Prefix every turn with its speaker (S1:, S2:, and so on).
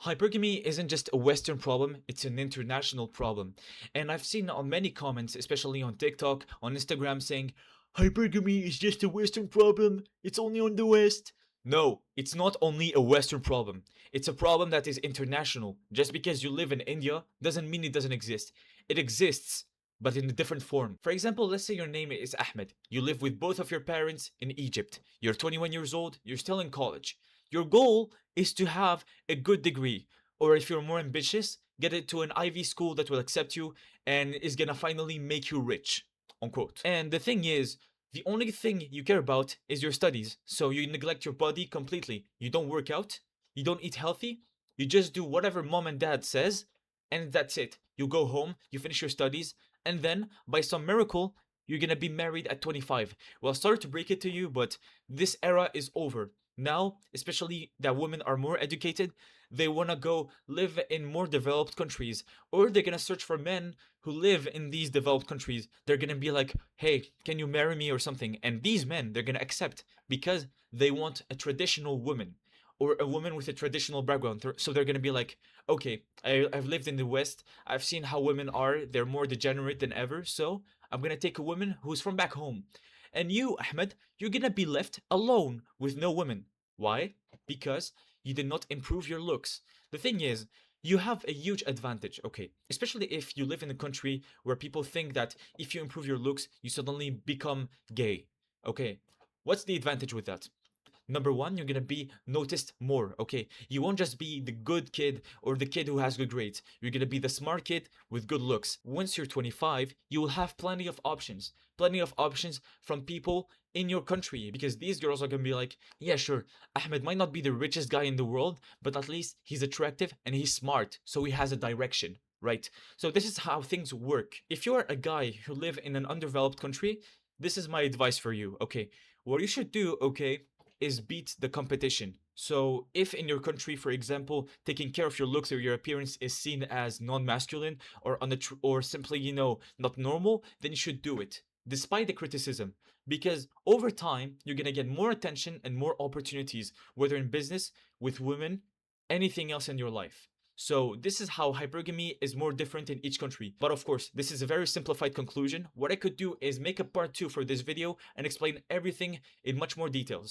S1: Hypergamy isn't just a Western problem, it's an international problem. And I've seen on many comments, especially on TikTok, on Instagram, saying, hypergamy is just a Western problem, it's only on the West. No, it's not only a Western problem. It's a problem that is international. Just because you live in India doesn't mean it doesn't exist. It exists, but in a different form. For example, let's say your name is Ahmed. You live with both of your parents in Egypt. You're 21 years old, you're still in college. Your goal is to have a good degree, or if you're more ambitious, get it to an Ivy school that will accept you and is gonna finally make you rich, unquote. And the thing is, the only thing you care about is your studies, so you neglect your body completely. You don't work out, you don't eat healthy, you just do whatever mom and dad says, and that's it. You go home, you finish your studies, and then, by some miracle, you're gonna be married at 25. Well, sorry to break it to you, but this era is over. Now, especially that women are more educated, they wanna go live in more developed countries, or they're gonna search for men who live in these developed countries. They're gonna be like, hey, can you marry me or something? And these men, they're gonna accept because they want a traditional woman or a woman with a traditional background. So they're gonna be like, okay, I've lived in the West. I've seen how women are. They're more degenerate than ever. So I'm gonna take a woman who's from back home. And you, Ahmed, you're gonna be left alone with no woman. Why? Because you did not improve your looks. The thing is, you have a huge advantage, okay? Especially if you live in a country where people think that if you improve your looks, you suddenly become gay. Okay, what's the advantage with that? Number one, you're gonna be noticed more, okay? You won't just be the good kid or the kid who has good grades. You're gonna be the smart kid with good looks. Once you're 25, you will have plenty of options. Plenty of options from people in your country because these girls are gonna be like, yeah, sure, Ahmed might not be the richest guy in the world, but at least he's attractive and he's smart, so he has a direction. Right? So this is how things work. If you're a guy who live in an undeveloped country, this is my advice for you, okay? What you should do, okay, is beat the competition. So if in your country, for example, taking care of your looks or your appearance is seen as non-masculine or or simply, not normal, then you should do it despite the criticism, because over time you're going to get more attention and more opportunities, whether in business, with women, anything else in your life. So this is how hypergamy is more different in each country. But of course, this is a very simplified conclusion. What I could do is make a part 2 for this video and explain everything in much more details.